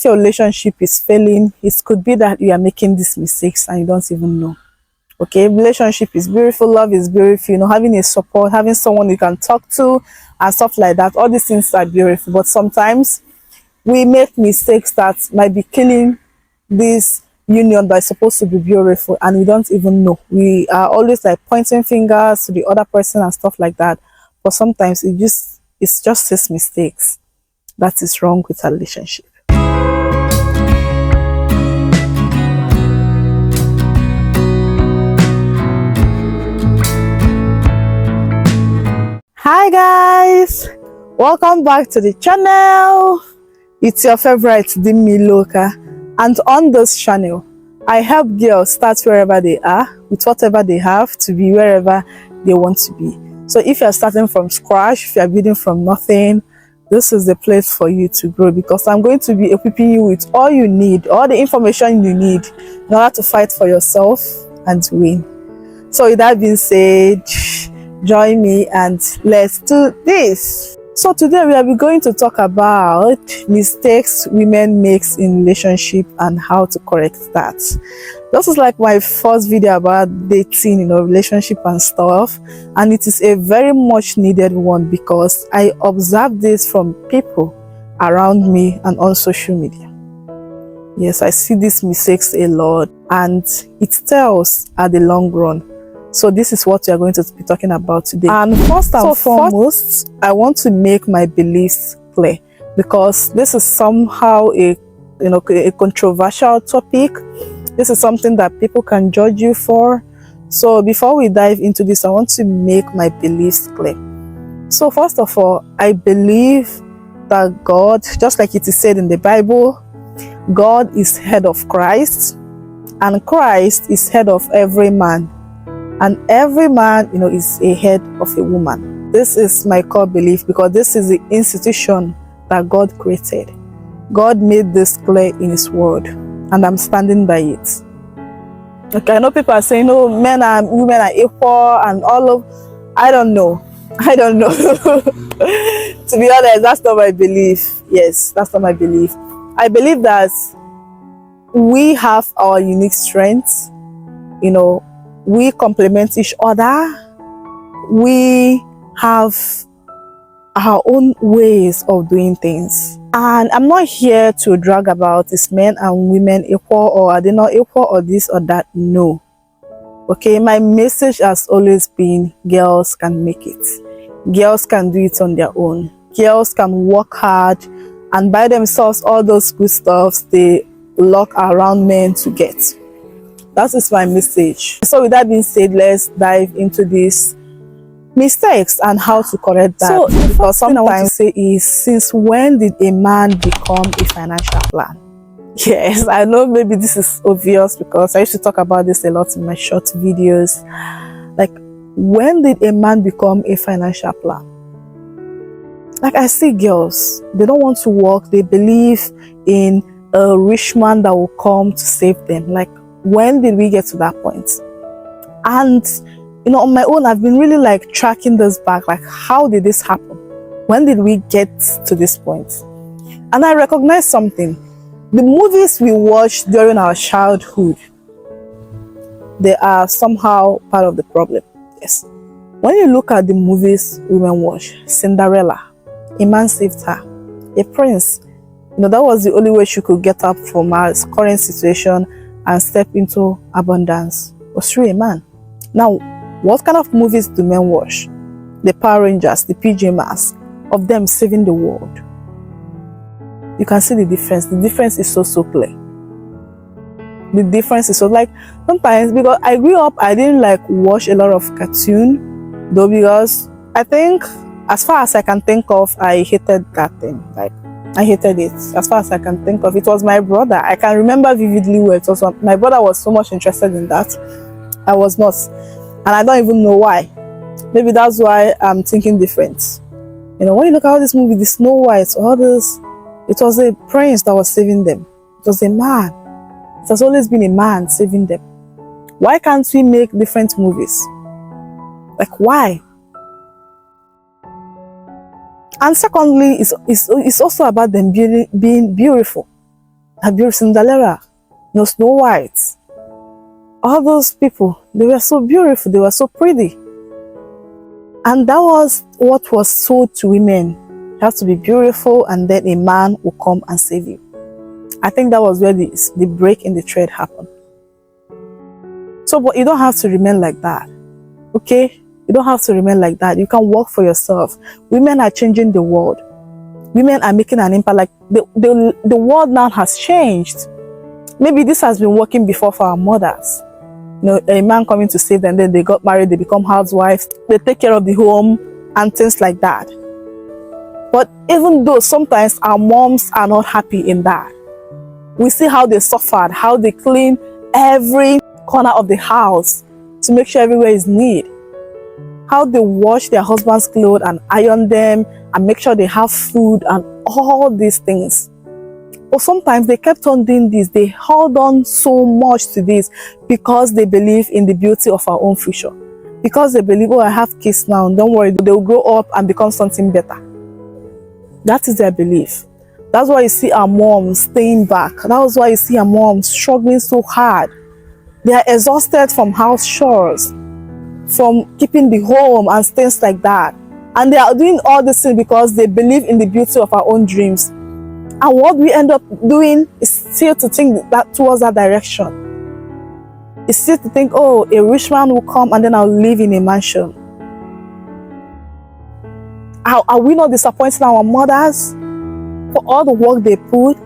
if your relationship is failing, it could be that you are making these mistakes and you don't even know. Okay, relationship is beautiful, love is beautiful, you know, having a support, having someone you can talk to and stuff like that. All these things are beautiful, but sometimes we make mistakes that might be killing this union that is supposed to be beautiful, and we don't even know. We are always like pointing fingers to the other person and stuff like that, but sometimes it's just these mistakes that is wrong with our relationship. Hi guys, welcome back to the channel. It's your favorite dimmailoka, and on this channel I help girls start wherever they are with whatever they have to be wherever they want to be. So if you're starting from scratch, if you're building from nothing, this is the place for you to grow, because I'm going to be equipping you with all you need, all the information you need in order to fight for yourself and to win. So with that being said, join me and let's do this. So today we are going to talk about mistakes women makes in relationship and how to correct that. This is like my first video about dating, you know, relationship and stuff, and it is a very much needed one because I observe this from people around me and on social media. Yes, I see these mistakes a lot and it tells at the long run. So this is what we are going to be talking about today. And first and foremost, I want to make my beliefs clear, because this is somehow a controversial topic. This is something that people can judge you for. So before we dive into this, I want to make my beliefs clear. So first of all, I believe that God, just like it is said in the Bible, God is head of Christ, and Christ is head of every man. And every man, you know, is a head of a woman. This is my core belief, because this is the institution that God created. God made this clear in His Word, and I'm standing by it. Okay, I know people are saying, "No, men and women are equal," and all of. I don't know. I don't know. To be honest, that's not my belief. Yes, that's not my belief. I believe that we have our unique strengths. You know, we complement each other. We have our own ways of doing things. And I'm not here to drag about is men and women equal, or are they not equal, or this or that. No. Okay, my message has always been girls can make it. Girls can do it on their own. Girls can work hard and by themselves all those good stuffs they lock around men to get. That is my message. So with that being said, let's dive into these mistakes and how to correct that. So the first thing I want to say is, since when did a man become a financial plan? Yes, I know maybe this is obvious because I used to talk about this a lot in my short videos. Like, when did a man become a financial plan? Like, I see girls, they don't want to work. They believe in a rich man that will come to save them. Like, when did we get to that point? And you know, on my own, I've been really like tracking this back. Like, how did this happen? When did we get to this point? And I recognize something. The movies we watched during our childhood, they are somehow part of the problem. Yes. When you look at the movies women watch, Cinderella, a man saved her. A prince, you know, that was the only way she could get up from her current situation and step into abundance, was through a man. Now, what kind of movies do men watch? The Power Rangers, the PJ Masks, of them saving the world. You can see the difference. The difference is so clear. The difference is so, like, sometimes, because I grew up, I didn't like watch a lot of cartoon, though, because I think, as far as I can think of, I hated that thing. Like, I hated it. As far as I can think of, it was my brother. I can remember vividly where it was. My brother was so much interested in that. I was not. And I don't even know why. Maybe that's why I'm thinking different. You know, when you look at this movie, the Snow White, all this, it was a prince that was saving them. It was a man. It has always been a man saving them. Why can't we make different movies? Like, why? And secondly, it's also about them being beautiful. Cinderella, Snow White. All those people, they were so beautiful, they were so pretty. And that was what was sold to women. You have to be beautiful and then a man will come and save you. I think that was where the break in the thread happened. So, but you don't have to remain like that, okay? You don't have to remain like that. You can work for yourself. Women are changing the world. Women are making an impact. Like the world now has changed. Maybe this has been working before for our mothers. A man coming to save them, then they got married, they become housewives, they take care of the home and things like that. But even though sometimes our moms are not happy in that, we see how they suffered, how they clean every corner of the house to make sure everywhere is neat, how they wash their husband's clothes and iron them and make sure they have food and all these things. But sometimes they kept on doing this. They held on so much to this because they believe in the beauty of our own future. Because they believe, oh, I have kids now, don't worry, they'll grow up and become something better. That is their belief. That's why you see our moms staying back. That's why you see our moms struggling so hard. They are exhausted from house chores, from keeping the home and things like that. And they are doing all this things because they believe in the beauty of our own dreams. And what we end up doing is still to think that towards that direction. It's still to think, oh, a rich man will come and then I'll live in a mansion. Are we not disappointing our mothers for all the work they put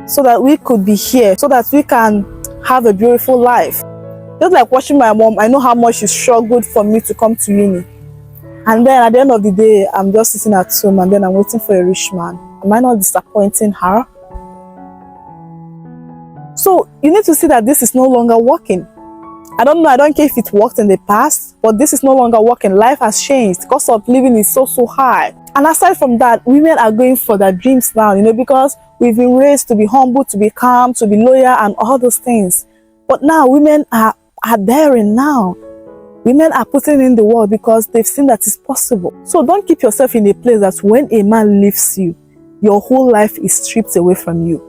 so that we could be here, so that we can have a beautiful life? Just like watching my mom, I know how much she struggled for me to come to uni. And then at the end of the day, I'm just sitting at home and then I'm waiting for a rich man. Am I not disappointing her? So you need to see that this is no longer working. I don't know, I don't care if it worked in the past, but this is no longer working. Life has changed. The cost of living is so high. And aside from that, women are going for their dreams now, because we've been raised to be humble, to be calm, to be loyal and all those things. But now women are daring now. Women are putting in the work because they've seen that it's possible. So don't keep yourself in a place that when a man leaves you, your whole life is stripped away from you.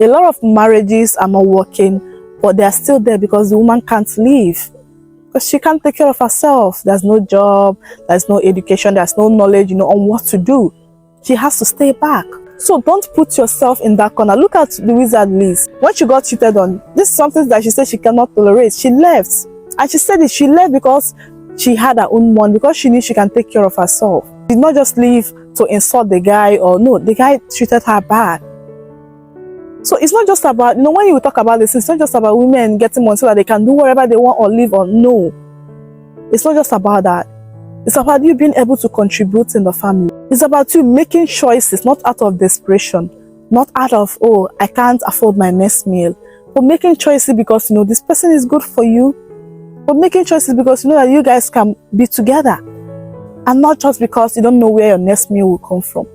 A lot of marriages are not working, but they are still there because the woman can't leave. Because she can't take care of herself. There's no job, there's no education, there's no knowledge, on what to do. She has to stay back. So don't put yourself in that corner. Look at the wizard Liz. When she got cheated on, this is something that she said she cannot tolerate. She left. And she said she left because she had her own money, because she knew she can take care of herself. She did not just leave to insult the guy, or no, the guy treated her bad. So it's not just about, when you talk about this, it's not just about women getting money so that they can do whatever they want or live on. No. It's not just about that. It's about you being able to contribute in the family. It's about you making choices, not out of desperation, not out of, oh, I can't afford my next meal, but making choices because, this person is good for you, but making choices because you know that you guys can be together, and not just because you don't know where your next meal will come from.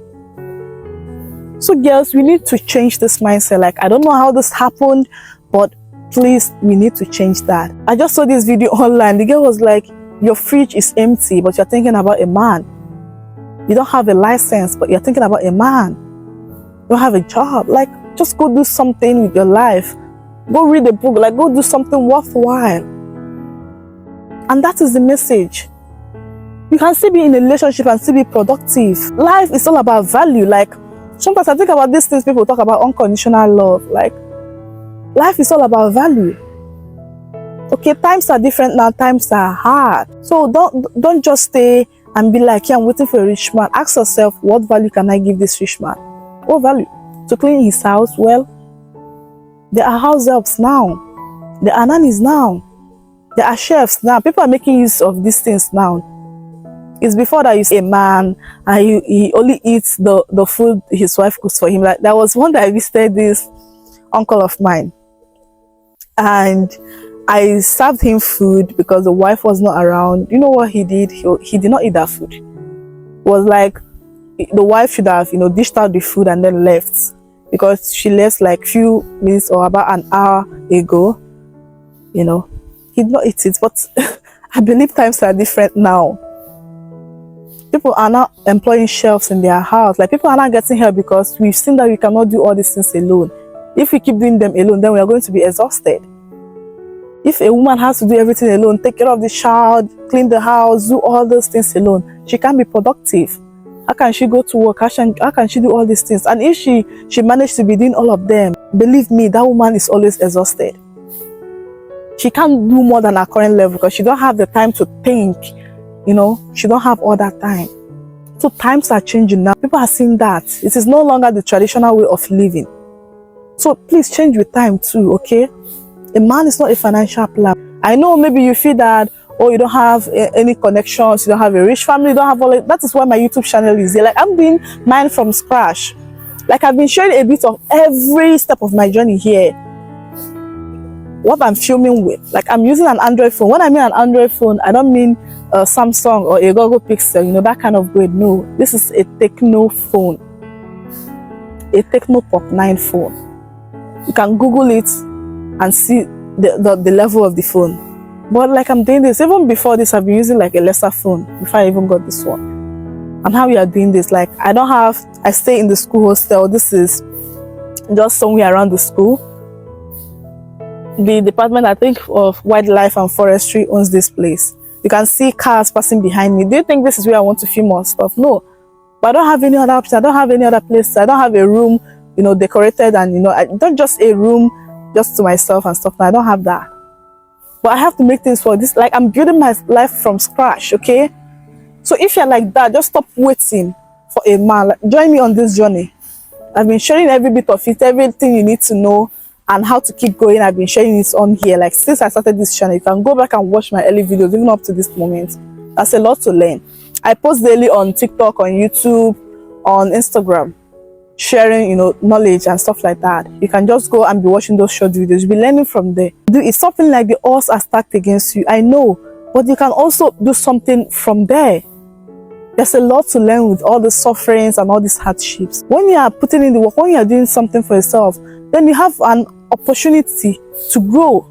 So girls, we need to change this mindset. Like, I don't know how this happened, but please, we need to change that. I just saw this video online. The girl was like, your fridge is empty, but you're thinking about a man. You don't have a license, but you're thinking about a man. You don't have a job. Like, just go do something with your life. Go read a book. Like, go do something worthwhile. And that is the message. You can still be in a relationship and still be productive. Life is all about value. Like, sometimes I think about these things people talk about, unconditional love. Like, life is all about value. Okay, times are different now, times are hard. So don't just stay and be like, yeah, I'm waiting for a rich man. Ask yourself, what value can I give this rich man? What value? To clean his house? Well, there are house helps now. There are nannies now. There are chefs now. People are making use of these things now. It's before that you see a man and he only eats the food his wife cooks for him. Like, there was one that I visited this uncle of mine, and I served him food because the wife was not around. You know what he did? He did not eat that food. It was like the wife should have, dished out the food and then left, because she left like few minutes or about an hour ago. He did not eat it. But I believe times are different now. People are not employing chefs in their house. Like, people are not getting help because we've seen that we cannot do all these things alone. If we keep doing them alone, then we are going to be exhausted. If a woman has to do everything alone, take care of the child, clean the house, do all those things alone, she can't be productive. How can she go to work? How can she do all these things? And if she managed to be doing all of them, believe me, that woman is always exhausted. She can't do more than her current level because she don't have the time to think. You know, she don't have all that time. So times are changing now. People are seeing that. It is no longer the traditional way of living. So please change with time too, okay? A man is not a financial planner. I know maybe you feel that, oh, you don't have any connections, you don't have a rich family, you don't have all that. That is why my YouTube channel is there. Like, I'm doing mine from scratch. Like, I've been showing a bit of every step of my journey here. What I'm filming with. Like, I'm using an Android phone. When I mean an Android phone, I don't mean a Samsung or a Google Pixel, you know, that kind of grade. No, this is a Techno phone. A Techno Pop 9 phone. You can Google it and see the level of the phone. But like, I'm doing this, even before this, I've been using like a lesser phone before I even got this one. And how we are doing this, like, I stay in the school hostel. This is just somewhere around the school. The department, I think, of wildlife and forestry owns this place. You can see cars passing behind me. Do you think this is where I want to film more stuff? No. But I don't have any other option. I don't have any other place. I don't have a room, you know, decorated and, you know, I don't just a room just to myself and stuff. I don't have that. But I have to make things for this. Like, I'm building my life from scratch, okay? So if you're like that, just stop waiting for a man. Like, join me on this journey. I've been sharing every bit of it, everything you need to know and how to keep going. I've been sharing it on here. Like, since I started this channel, you can go back and watch my early videos, even up to this moment. That's a lot to learn. I post daily on TikTok, on YouTube, on Instagram, sharing, you know, knowledge and stuff like that. You can just go and be watching those short videos. You'll be learning from there. It's something like the odds are stacked against you, I know, but you can also do something from there. There's a lot to learn with all the sufferings and all these hardships. When you are putting in the work, when you are doing something for yourself, then you have an opportunity to grow.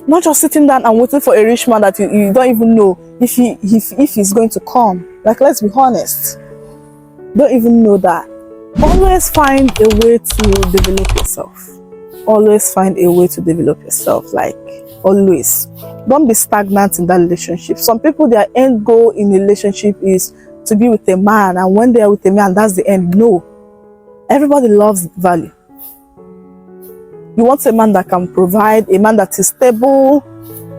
Not just sitting down and waiting for a rich man that you don't even know if he's going to come. Like, let's be honest. Don't even know that. Always find a way to develop yourself. Always find a way to develop yourself. Like, always. Don't be stagnant in that relationship. Some people, their end goal in a relationship is to be with a man, and when they're with a man, that's the end. No. Everybody loves value. You want a man that can provide, a man that is stable,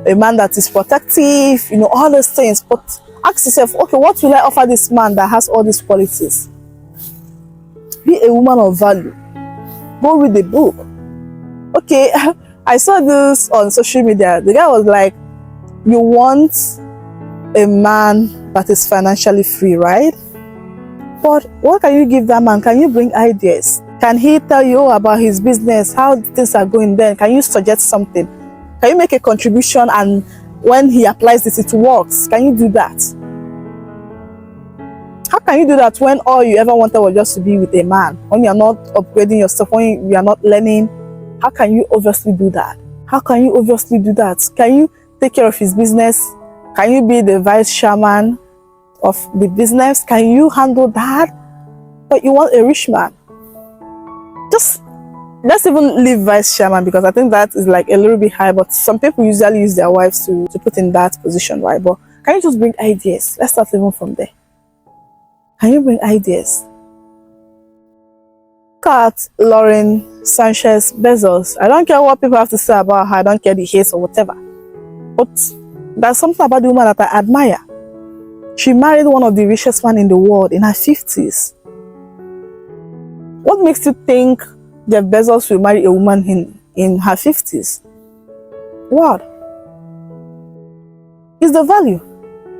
a man that is protective, you know, all those things. But ask yourself, okay, what will I offer this man that has all these qualities? Be a woman of value. Go read the book. Okay, I saw this on social media. The guy was like, you want a man that is financially free, right? But what can you give that man? Can you bring ideas? Can he tell you about his business, how things are going then? Can you suggest something? Can you make a contribution and when he applies this, it works? Can you do that? How can you do that when all you ever wanted was just to be with a man? When you're not upgrading yourself, when you are not learning, how can you obviously do that? How can you obviously do that? Can you take care of his business? Can you be the vice chairman of the business? Can you handle that? But you want a rich man. Just, let's even leave vice chairman because I think that is like a little bit high, but some people usually use their wives to put in that position, right? But can you just bring ideas? Let's start even from there. Can you bring ideas? Look at Lauren Sanchez Bezos. I don't care what people have to say about her. I don't care the hate or whatever. But there's something about the woman that I admire. She married one of the richest men in the world in her 50s. What makes you think Jeff Bezos will marry a woman in her 50s? What? It's the value.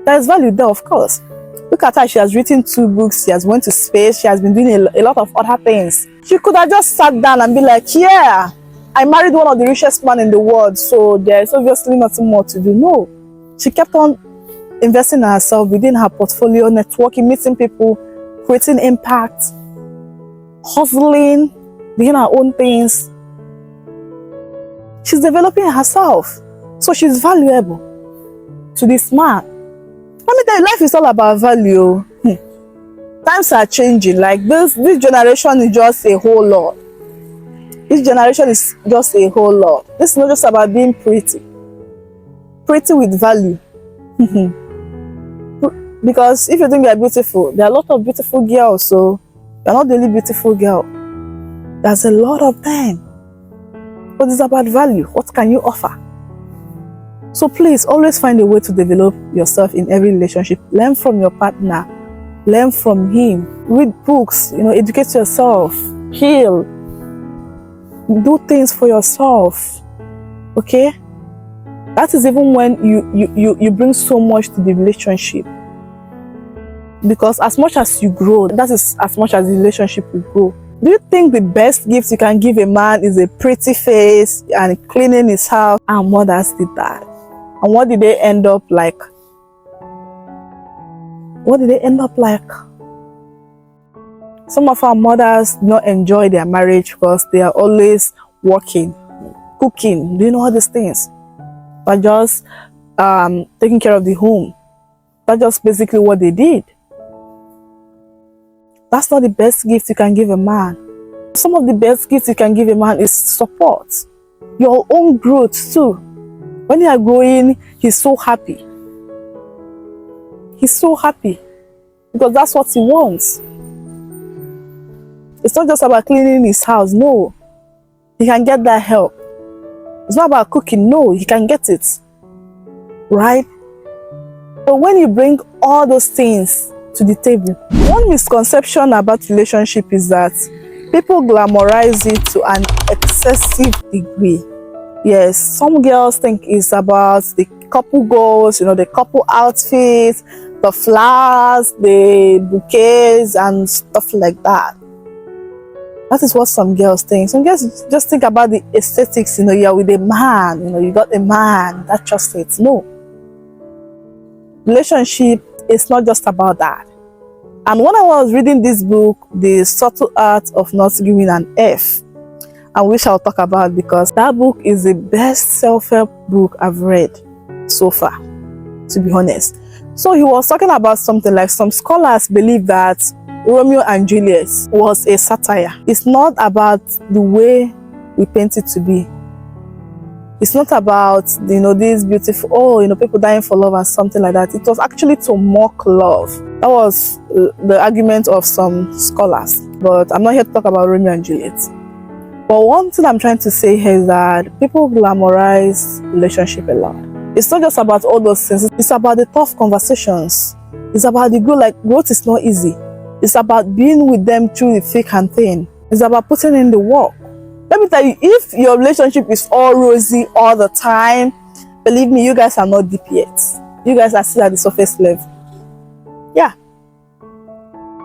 There is value there, of course. Look at her. She has written 2 books. She has went to space. She has been doing a lot of other things. She could have just sat down and be like, yeah, I married one of the richest men in the world, so there's obviously nothing more to do. No. She kept on investing in herself within her portfolio, networking, meeting people, creating impact, hustling, doing her own things. She's developing herself. So she's valuable to this man. Let me tell you, life is all about value. Times are changing. Like this generation is just a whole lot. This generation is just a whole lot. This is not just about being pretty. Pretty with value. Because if you think you're beautiful, there are a lot of beautiful girls, so you're not the only beautiful girl. There's a lot of them. But it's about value. What can you offer? So please, always find a way to develop yourself in every relationship. Learn from your partner. Learn from him. Read books, educate yourself. Heal. Do things for yourself. Okay? That is even when you bring so much to the relationship. Because as much as you grow, that is as much as the relationship will grow. Do you think the best gift you can give a man is a pretty face and cleaning his house? And mothers did that. And what did they end up like? What did they end up like? Some of our mothers do not enjoy their marriage because they are always working, cooking, doing all these things. But just taking care of the home. That's just basically what they did. That's not the best gift you can give a man. Some of the best gifts you can give a man is support. Your own growth too. When you are growing, he's so happy. He's so happy. Because that's what he wants. It's not just about cleaning his house. No. He can get that help. It's not about cooking. No, he can get it. Right? But when you bring all those things to the table, one misconception about relationship is that people glamorize it to an excessive degree. Yes, some girls think it's about the couple goals, the couple outfits, the flowers, the bouquets, and stuff like that. That is what some girls think. Some girls just think about the aesthetics, you're with a man, you got a man, that's just it. No. Relationship is not just about that. And when I was reading this book, The Subtle Art of Not Giving an F, and which I'll talk about because that book is the best self-help book I've read so far, to be honest. So he was talking about something like some scholars believe that Romeo and Juliet was a satire. It's not about the way we paint it to be. It's not about, this beautiful, people dying for love and something like that. It was actually to mock love. That was the argument of some scholars. But I'm not here to talk about Romeo and Juliet. But one thing I'm trying to say here is that people glamorize relationship a lot. It's not just about all those things. It's about the tough conversations. It's about the growth. Like, growth is not easy. It's about being with them through the thick and thin. It's about putting in the work. Let me tell you, if your relationship is all rosy all the time, believe me, you guys are not deep yet. You guys are still at the surface level. Yeah.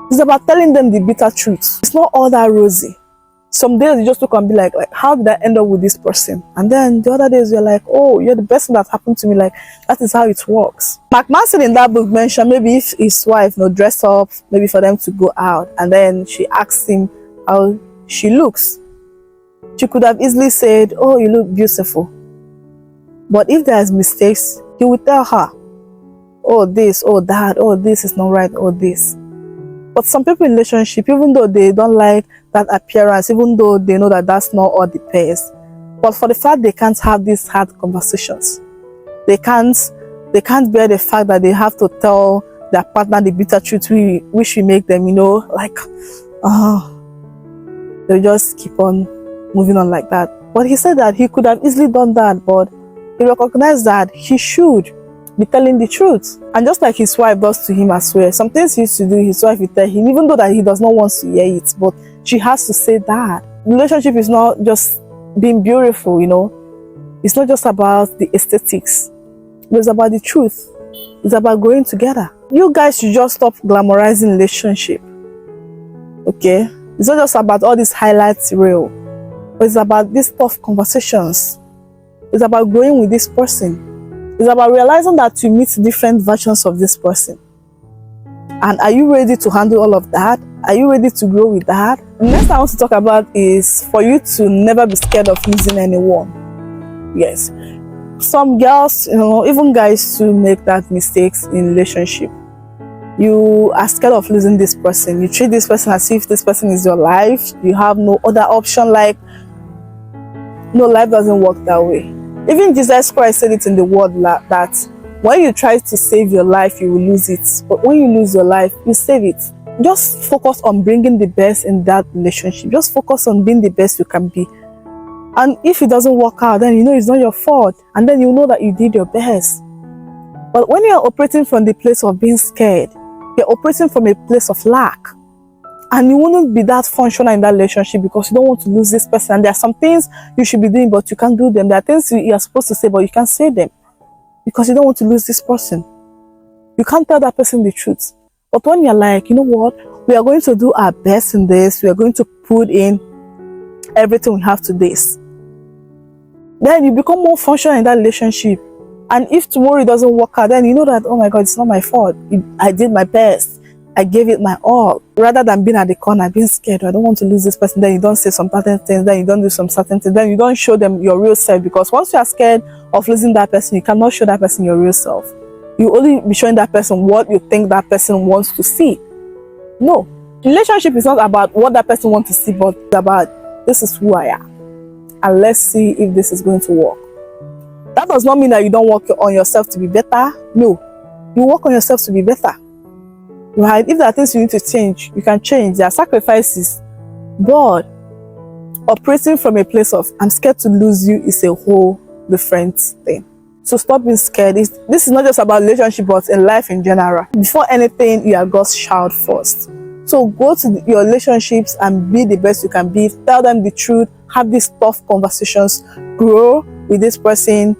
It's about telling them the bitter truth. It's not all that rosy. Some days you just look and be like, how did I end up with this person? And then the other days you're like, oh, you're the best thing that happened to me. Like, that is how it works. Mark Manson in that book mentioned maybe if his wife dress up, maybe for them to go out, and then she asks him how she looks. She could have easily said, oh, you look beautiful. But if there's mistakes, he would tell her, oh, this, oh, that, oh, this is not right, oh, this. But some people in relationship, even though they don't like that appearance, even though they know that that's not all the best, but for the fact they can't have these hard conversations, they can't bear the fact that they have to tell their partner the bitter truth, which will make them, they just keep on moving on like that. But he said that he could have easily done that, but he recognized that he should be telling the truth. And just like his wife does to him as well, some things he used to do, his wife will tell him, even though that he does not want to hear it, but she has to say that. Relationship is not just being beautiful, It's not just about the aesthetics, but it's about the truth. It's about growing together. You guys should just stop glamorizing relationship. Okay? It's not just about all these highlights reel, but it's about these tough conversations. It's about growing with this person. It's about realizing that you meet different versions of this person. And are you ready to handle all of that? Are you ready to grow with that? The next thing I want to talk about is for you to never be scared of losing anyone. Yes. Some girls, even guys too make that mistakes in relationship. You are scared of losing this person. You treat this person as if this person is your life. You have no other option. Like, No, life doesn't work that way. Even Jesus Christ said it in the word that when you try to save your life, you will lose it. But when you lose your life, you save it. Just focus on bringing the best in that relationship. Just focus on being the best you can be. And if it doesn't work out, then you know it's not your fault. And then you know that you did your best. But when you're operating from the place of being scared, you're operating from a place of lack. And you wouldn't be that functional in that relationship because you don't want to lose this person. And there are some things you should be doing, but you can't do them. There are things you are supposed to say, but you can't say them because you don't want to lose this person. You can't tell that person the truth. But when you're like, you know what, we are going to do our best in this, we are going to put in everything we have to this, then you become more functional in that relationship. And if tomorrow it doesn't work out, then you know that, oh my God, it's not my fault. I did my best. I gave it my all. Rather than being at the corner, being scared, I don't want to lose this person, then you don't say some certain things, then you don't do some certain things, then you don't show them your real self. Because once you are scared of losing that person, you cannot show that person your real self. You only be showing that person what you think that person wants to see. No. Relationship is not about what that person wants to see, but it's about, this is who I am. And let's see if this is going to work. That does not mean that you don't work on yourself to be better. No. You work on yourself to be better. Right? If there are things you need to change, you can change. There are sacrifices. But operating from a place of, I'm scared to lose you, is a whole different thing. So stop being scared. This is not just about relationship, but in life in general. Before anything, you are God's child first. So go to your relationships and be the best you can be. Tell them the truth. Have these tough conversations. Grow with this person.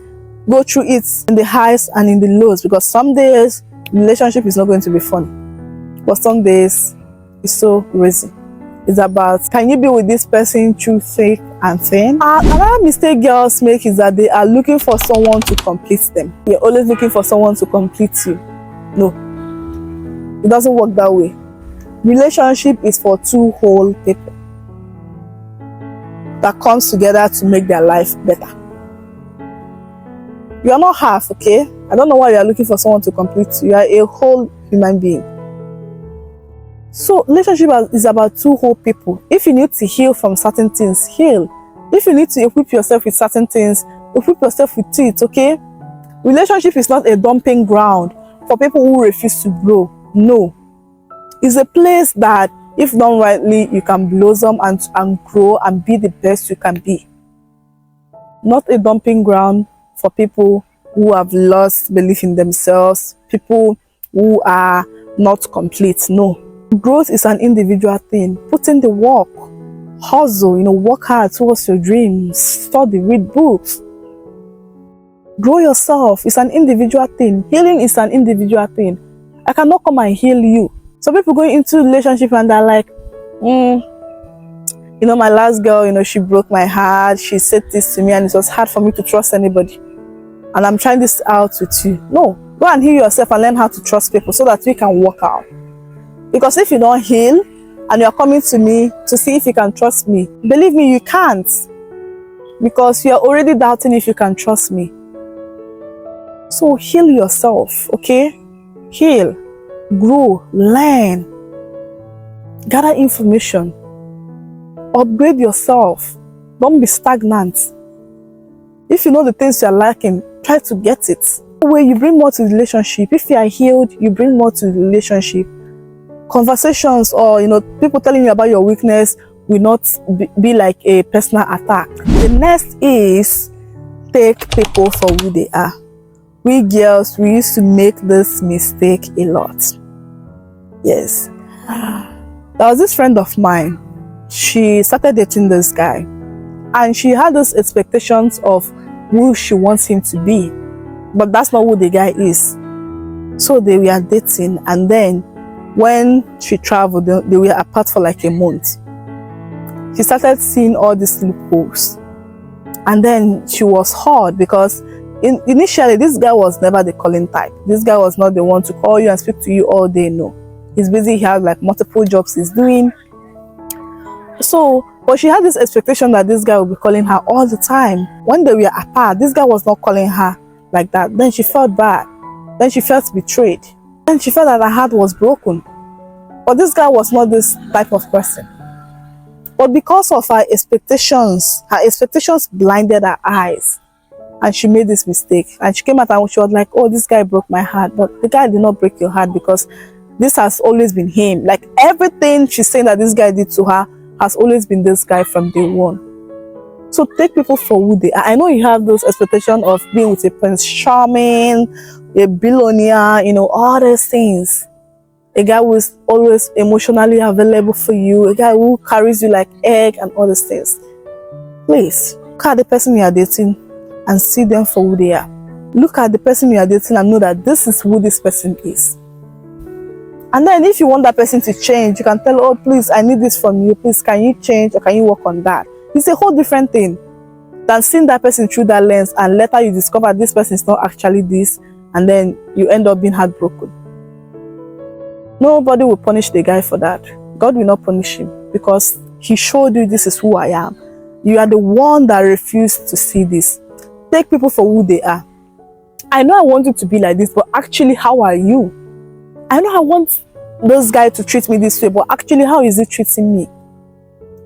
Go through it in the highs and in the lows. Because some days, relationship is not going to be fun. But some days, it's so rosy. It's about, can you be with this person through thick and thin? Another mistake girls make is that they are looking for someone to complete them. You're always looking for someone to complete you. No. It doesn't work that way. Relationship is for two whole people that comes together to make their life better. You are not half, okay? I don't know why you are looking for someone to complete you. You are a whole human being. So relationship is about two whole people. If you need to heal from certain things, heal. If you need to equip yourself with certain things, equip yourself with it, okay? Relationship is not a dumping ground for people who refuse to grow. No. It's a place that, if done rightly, you can blossom and grow and be the best you can be. Not a dumping ground for people who have lost belief in themselves, people who are not complete. No. Growth is an individual thing. Put in the work, hustle, work hard towards your dreams, study, read books. Grow yourself. It's an individual thing. Healing is an individual thing. I cannot come and heal you. Some people going into a relationship and they're like, my last girl, she broke my heart. She said this to me and it was hard for me to trust anybody. And I'm trying this out with you. No, go and heal yourself and learn how to trust people so that we can work out. Because if you don't heal and you're coming to me to see if you can trust me, believe me, you can't. Because you're already doubting if you can trust me. So heal yourself, okay? Heal, grow, learn, gather information, upgrade yourself. Don't be stagnant. If you know the things you're lacking, try to get it. Where you bring more to the relationship. If you are healed, you bring more to the relationship. Conversations or people telling you about your weakness will not be like a personal attack. The next is take people for who they are. We girls, we used to make this mistake a lot. Yes. There was this friend of mine. She started dating this guy and she had those expectations of who she wants him to be, but that's not who the guy is. So they were dating, and then when she traveled, they were apart for like a month. She started seeing all these loopholes. And then she was hurt because initially this guy was never the calling type. This guy was not the one to call you and speak to you all day. No. He's busy. He has like multiple jobs he's doing. So, but she had this expectation that this guy would be calling her all the time. When they were apart, this guy was not calling her like that. Then she felt bad. Then she felt betrayed. Then she felt that her heart was broken. But this guy was not this type of person. But because of her expectations blinded her eyes, and she made this mistake. And she came out and she was like, oh, this guy broke my heart. But the guy did not break your heart, because this has always been him. Like, everything she's saying that this guy did to her has always been this guy from day one. So take people for who they are. I know you have those expectations of being with a Prince Charming, a billionaire, you know, all those things. A guy who is always emotionally available for you, a guy who carries you like egg and all those things. Please, look at the person you are dating and see them for who they are. Look at the person you are dating and know that this is who this person is. And then if you want that person to change, you can tell, oh, please, I need this from you. Please, can you change or can you work on that? It's a whole different thing than seeing that person through that lens and later you discover this person is not actually this, and then you end up being heartbroken. Nobody will punish the guy for that. God will not punish him, because he showed you this is who I am. You are the one that refused to see this. Take people for who they are. I know I want you to be like this, but actually, how are you? I know I want this guy to treat me this way, but actually, how is he treating me?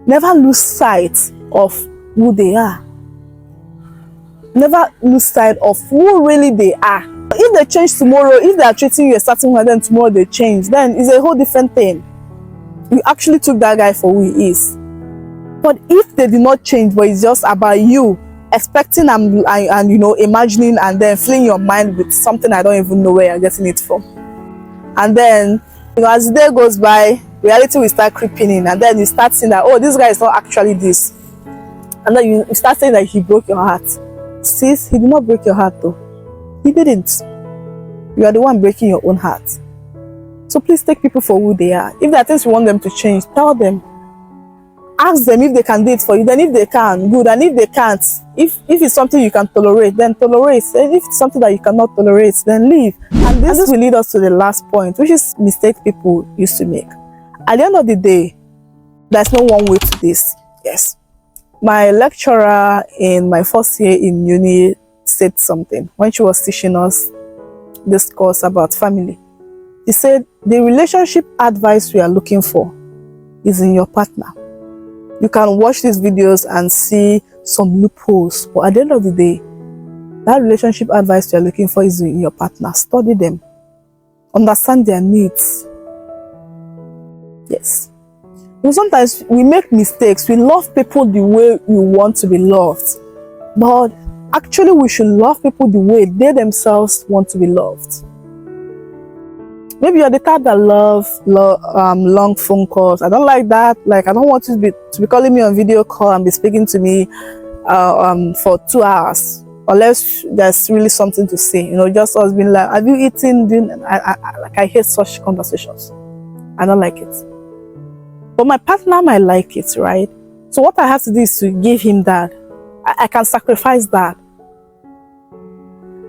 Never lose sight of who they are. Never lose sight of who really they are. If they change tomorrow, if they are treating you a certain way, then tomorrow they change, then it's a whole different thing. You actually took that guy for who he is. But if they did not change, but it's just about you expecting and you know, imagining and then filling your mind with something I don't even know where you're getting it from. And then, you know, as the day goes by, reality will start creeping in, and then you start seeing that, oh, this guy is not actually this. And then you start saying that he broke your heart. Sis, he did not break your heart though. He didn't. You are the one breaking your own heart. So please take people for who they are. If there are things you want them to change, tell them. Ask them if they can do it for you. Then if they can, good. And if they can't, if it's something you can tolerate, then tolerate. And if it's something that you cannot tolerate, then leave. And this will lead us to the last point, which is mistakes people used to make. At the end of the day, there's no one way to this. Yes. My lecturer in my first year in uni said something when she was teaching us this course about family. She said, the relationship advice we are looking for is in your partner. You can watch these videos and see some loopholes, but at the end of the day, that relationship advice you are looking for is in your partner. Study them. Understand their needs. Yes. You know, sometimes we make mistakes. We love people the way we want to be loved. But actually, we should love people the way they themselves want to be loved. Maybe you're the type that love long phone calls. I don't like that. Like, I don't want you to be calling me on video call and be speaking to me for 2 hours. Unless there's really something to say. You know, just us being like, have you eaten? I hate such conversations. I don't like it. But my partner might like it, right? So what I have to do is to give him that. I can sacrifice that.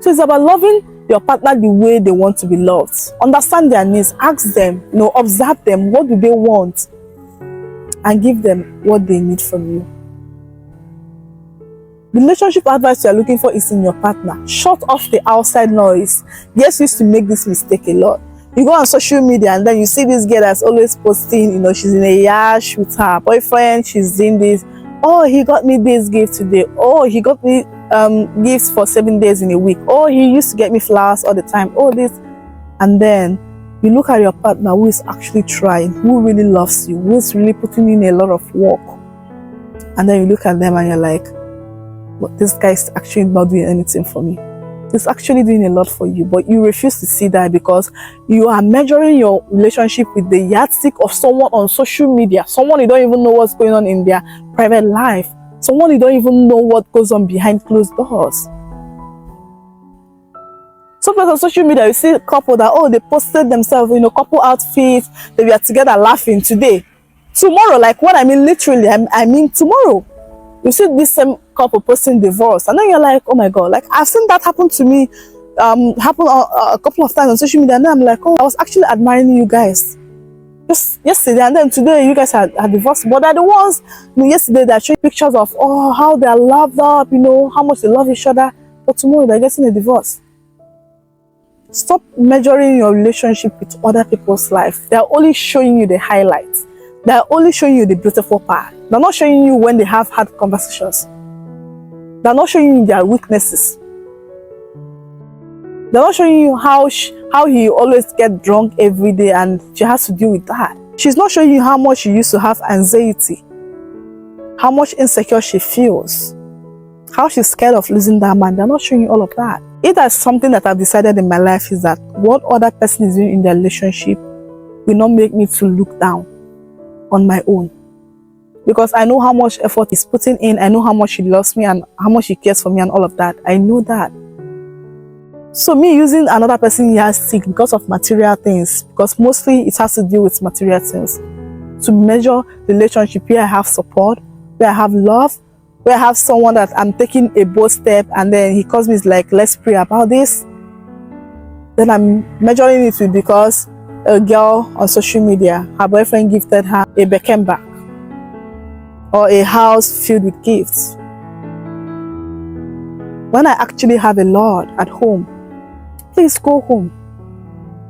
So it's about loving your partner the way they want to be loved. Understand their needs. Ask them, you know, observe them. What do they want? And give them what they need from you. The relationship advice you are looking for is in your partner. Shut off the outside noise. Girls used to make this mistake a lot. You go on social media and then you see this girl that's always posting, you know, she's in a yacht with her boyfriend, she's doing this. Oh, he got me this gift today. Oh, he got me gifts for 7 days in a week. Oh, he used to get me flowers all the time. Oh, this. And then you look at your partner who is actually trying, who really loves you, who is really putting in a lot of work. And then you look at them and you're like, but this guy is actually not doing anything for me. He's actually doing a lot for you, but you refuse to see that because you are measuring your relationship with the yardstick of someone on social media, someone you don't even know what's going on in their private life, someone you don't even know what goes on behind closed doors. Sometimes on social media, you see a couple that, oh, they posted themselves, you know, couple outfits, they were together laughing today. Tomorrow, like what I mean, literally, I mean tomorrow. You see this same couple posting divorce, and then you're like, oh my God, like I've seen that happen to me, happen a couple of times on social media, and then I'm like, oh, I was actually admiring you guys just yesterday, and then today you guys are divorced, but they're the ones, you know, yesterday they're showing pictures of, oh, how they're loved up, you know, how much they love each other, but tomorrow they're getting a divorce. Stop measuring your relationship with other people's life. They're only showing you the highlights. They're only showing you the beautiful part. They're not showing you when they have hard conversations. They're not showing you their weaknesses. They're not showing you how he always gets drunk every day and she has to deal with that. She's not showing you how much she used to have anxiety, how much insecure she feels, how she's scared of losing that man. They're not showing you all of that. It is something that I've decided in my life is that what other person is doing in their relationship will not make me to look down on my own. Because I know how much effort he's putting in. I know how much he loves me and how much he cares for me and all of that. I know that. So me using another person's yardstick because of material things, because mostly it has to do with material things, to measure the relationship where I have support, where I have love, where I have someone that I'm taking a bold step and then he calls me, it's like, let's pray about this. Then I'm measuring it with because a girl on social media, her boyfriend gifted her a Beckham bag or a house filled with gifts. When I actually have a Lord at home, please go home.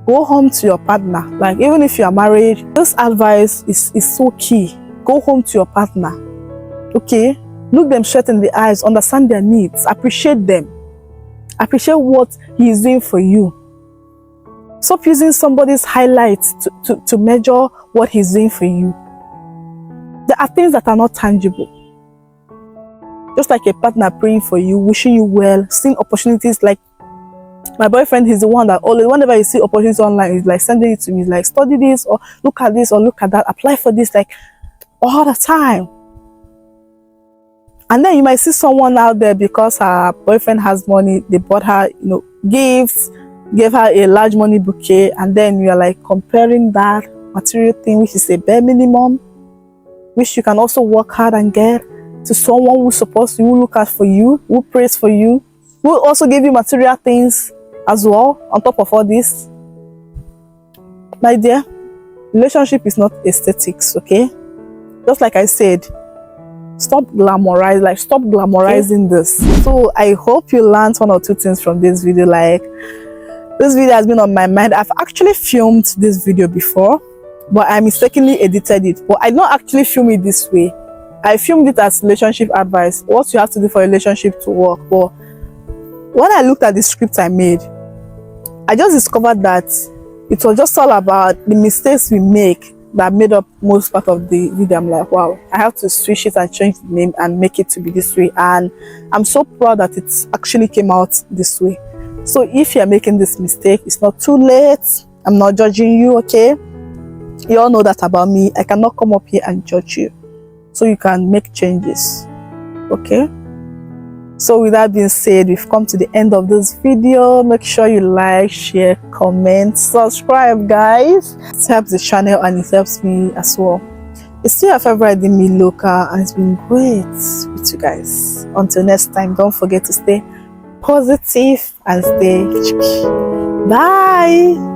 Go home to your partner. Like, even if you are married, this advice is so key. Go home to your partner. Okay? Look them straight in the eyes. Understand their needs. Appreciate them. Appreciate what he is doing for you. Stop using somebody's highlights to measure what he's doing for you. There are things that are not tangible. Just like a partner praying for you, wishing you well, seeing opportunities. Like my boyfriend, he's the one that always, whenever you see opportunities online, he's like sending it to me. He's like, study this, or look at this, or look at that, apply for this, like all the time. And then you might see someone out there, because her boyfriend has money, they bought her, gifts, gave her a large money bouquet, and then you're like comparing that material thing, which is a bare minimum, which you can also work hard and get, to someone who supports you, who look out for you, who prays for you, who also give you material things as well, on top of all this. My dear, relationship is not aesthetics, okay? Just like I said, stop glamorizing this. So I hope you learned one or two things from this video. Like, this video has been on my mind. I've actually filmed this video before, but I mistakenly edited it. But I don't actually film it this way. I filmed it as relationship advice, what you have to do for a relationship to work. But when I looked at the script I made, I just discovered that it was just all about the mistakes we make that made up most part of the video. I'm like, wow, I have to switch it and change the name and make it to be this way. And I'm so proud that it actually came out this way. So if you're making this mistake, it's not too late. I'm not judging you, okay? You all know that about me. I cannot come up here and judge you. So you can make changes, okay? So with that being said, we've come to the end of this video. Make sure you like, share, comment, subscribe, guys. It helps the channel and it helps me as well. It's still your favorite dimmailoka, and it's been great with you guys. Until next time, don't forget to stay positive and stay cheeky. Bye.